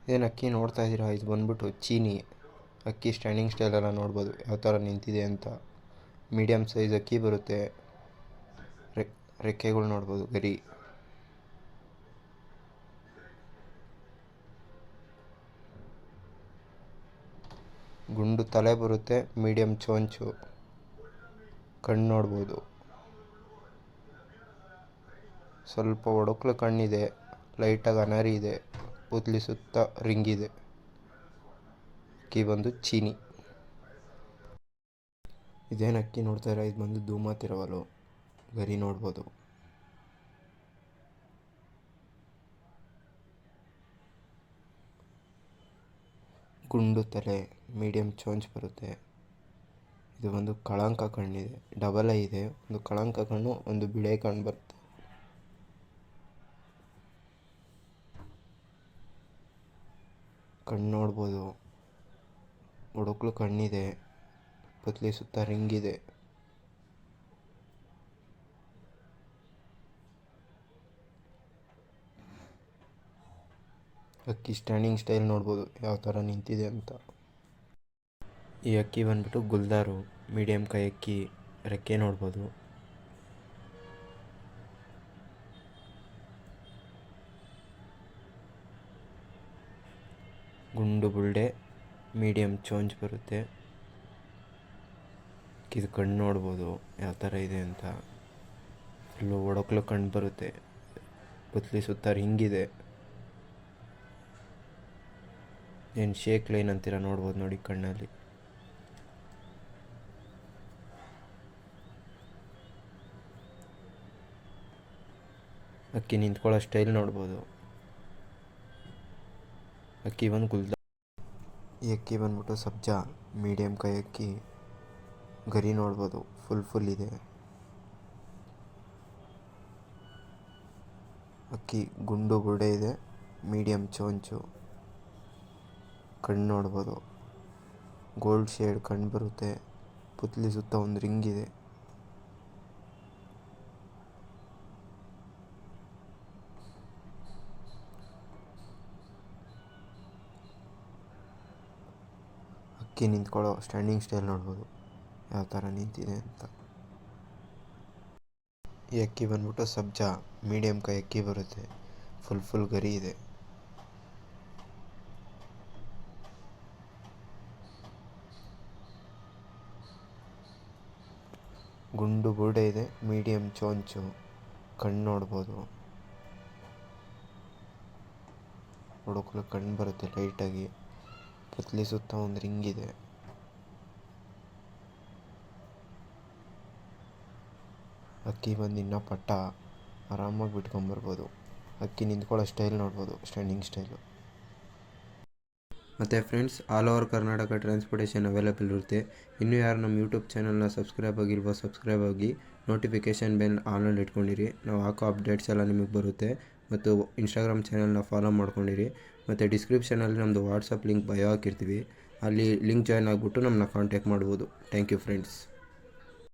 ಇದೇನು ಅಕ್ಕಿ ನೋಡ್ತಾ ಇದ್ದೀರಾ, ಇದು ಬಂದ್ಬಿಟ್ಟು ಚೀನಿ ಅಕ್ಕಿ. ಸ್ಟ್ಯಾಂಡಿಂಗ್ ಸ್ಟೈಲೆಲ್ಲ ನೋಡ್ಬೋದು ಯಾವ ಥರ ನಿಂತಿದೆ ಅಂತ. ಮೀಡಿಯಮ್ ಸೈಜ್ ಅಕ್ಕಿ ಬರುತ್ತೆ. ರೆಕ್ಕೆಗಳು ನೋಡ್ಬೋದು, ಗರಿ. ಗುಂಡು ತಲೆ ಬರುತ್ತೆ, ಮೀಡಿಯಮ್ ಚೋಂಚು. ಕಣ್ಣು ನೋಡ್ಬೋದು, ಸ್ವಲ್ಪ ಒಡಕ್ಲು ಕಣ್ಣಿದೆ, ಲೈಟಾಗಿ ಅನಾರಿ ಇದೆ, ಕೂದಲಿ ಸುತ್ತ ರಿಂಗಿದೆ. ಅಕ್ಕಿ ಬಂದು ಚೀನಿ. ಇದೇನು ಅಕ್ಕಿ ನೋಡ್ತಾ ಇರೋ, ಇದು ಬಂದು ಧೂಮ ತಿರವಲು. ಗರಿ ನೋಡ್ಬೋದು. ಗುಂಡು ತಲೆ, ಮೀಡಿಯಮ್ ಚೋಂಚ್ ಬರುತ್ತೆ. ಇದು ಒಂದು ಕಳಂಕ ಕಣ್ಣಿದೆ, ಡಬಲ್ ಐ ಇದೆ. ಒಂದು ಕಳಂಕ ಕಣ್ಣು, ಒಂದು ಬಿಳೆ ಕಣ್ಣು ಬರುತ್ತೆ. ಕಣ್ಣು ನೋಡ್ಬೋದು, ಒಡಕ್ಲು ಕಣ್ಣಿದೆ, ಪತ್ಲಿ ಸುತ್ತ ರಿಂಗಿದೆ. ಅಕ್ಕಿ ಸ್ಟ್ಯಾಂಡಿಂಗ್ ಸ್ಟೈಲ್ ನೋಡ್ಬೋದು ಯಾವ ಥರ ನಿಂತಿದೆ ಅಂತ. ಈ ಅಕ್ಕಿ ಬಂದ್ಬಿಟ್ಟು ಗುಲ್ದಾರು, ಮೀಡಿಯಮ್ ಕೈ ಅಕ್ಕಿ. ರೆಕ್ಕೆ ನೋಡ್ಬೋದು. ಗುಂಡು ಬುಲ್ಡೆ, ಮೀಡಿಯಮ್ ಚೋಂಚ್ ಬರುತ್ತೆ. ಇದು ಕಣ್ಣು ನೋಡ್ಬೋದು ಯಾವ ಥರ ಇದೆ ಅಂತ. ಫುಲ್ಲು ಒಡಕ್ಲು ಕಣ್ಣು ಬರುತ್ತೆ, ಪುತ್ಲಿ ಸುತ್ತ ರಿಂಗಿದೆ. ಏನು ಶೇಕ್ ಲೈನ್ ಅಂತೀರ ನೋಡ್ಬೋದು ನೋಡಿ ಕಣ್ಣಲ್ಲಿ. ಅಕ್ಕಿ ನಿಂತ್ಕೊಳ್ಳೋ ಸ್ಟೈಲ್ ನೋಡ್ಬೋದು. ಅಕ್ಕಿ ಬಂದು ಗುಲ್ದ. ಈ ಅಕ್ಕಿ ಬಂದ್ಬಿಟ್ಟು ಸಬ್ಜಾ, ಮೀಡಿಯಮ್ ಕೈ ಅಕ್ಕಿ. ಗರಿ ನೋಡ್ಬೋದು, ಫುಲ್ ಇದೆ. ಅಕ್ಕಿ ಗುಂಡು ಬುಡೆ ಇದೆ, ಮೀಡಿಯಮ್ ಚೋಂಚು. ಕಣ್ಣು ನೋಡ್ಬೋದು, ಗೋಲ್ಡ್ ಶೇಡ್ ಕಣ್ಣು ಬರುತ್ತೆ, ಪುತ್ಲಿ ಸುತ್ತ ಒಂದು ರಿಂಗಿದೆ. ಅಕ್ಕಿ ನಿಂತ್ಕೊಳ್ಳೋ ಸ್ಟ್ಯಾಂಡಿಂಗ್ ಸ್ಟೈಲ್ ನೋಡ್ಬೋದು ಯಾವ ಥರ ನಿಂತಿದೆ ಅಂತ. ಈ ಅಕ್ಕಿ ಬಂದ್ಬಿಟ್ಟು ಸಬ್ಜಾ, ಮೀಡಿಯಮ್ ಕೈ ಅಕ್ಕಿ ಬರುತ್ತೆ. ಫುಲ್ ಗರಿ ಇದೆ. ಗುಂಡು ಬುರ್ಡೆ ಇದೆ, ಮೀಡಿಯಮ್ ಚೋಂಚು. ಕಣ್ಣು ನೋಡ್ಬೋದು, ಹುಡುಕಲು ಕಣ್ಣು ಬರುತ್ತೆ ಲೈಟಾಗಿ, ಪುತ್ಲಿ ಸುತ್ತ ಒಂದು ರಿಂಗಿದೆ. ಅಕ್ಕಿ ಬಂದು ಇನ್ನೂ ಪಟ್ಟ, ಆರಾಮಾಗಿ ಬಿಟ್ಕೊಂಬರ್ಬೋದು. ಅಕ್ಕಿ ನಿಂತ್ಕೊಳ್ಳೋ ಸ್ಟೈಲ್ ನೋಡ್ಬೋದು, ಸ್ಟ್ಯಾಂಡಿಂಗ್ ಸ್ಟೈಲು. ಮತ್ತು friends, all over Karnataka transportation available ಇರುತ್ತೆ. ಇನ್ನೂ ಯಾರು ನಮ್ಮ ಯೂಟ್ಯೂಬ್ ಚಾನಲ್ನ ಸಬ್ಸ್ಕ್ರೈಬ್ ಆಗಿಲ್ವೋ ಸಬ್ಸ್ಕ್ರೈಬ್ ಆಗಿ, ನೋಟಿಫಿಕೇಷನ್ ಬೆಲ್ ಆನಲ್ಲಿ ಇಟ್ಕೊಂಡಿರಿ. ನಾವು ಹಾಕೋ ಅಪ್ಡೇಟ್ಸ್ ಎಲ್ಲ ನಿಮಗೆ ಬರುತ್ತೆ. ಮತ್ತು ಇನ್ಸ್ಟಾಗ್ರಾಮ್ ಚಾನಲ್ನ ಫಾಲೋ ಮಾಡ್ಕೊಂಡಿರಿ. ಮತ್ತು ಡಿಸ್ಕ್ರಿಪ್ಷನಲ್ಲಿ ನಮ್ಮದು ವಾಟ್ಸಪ್ ಲಿಂಕ್ ಬಯೋ ಹಾಕಿರ್ತೀವಿ. ಅಲ್ಲಿ ಲಿಂಕ್ ಜಾಯ್ನ್ ಆಗಿಬಿಟ್ಟು ನಮ್ಮನ್ನ ಕಾಂಟ್ಯಾಕ್ಟ್ ಮಾಡ್ಬೋದು. Thank you friends.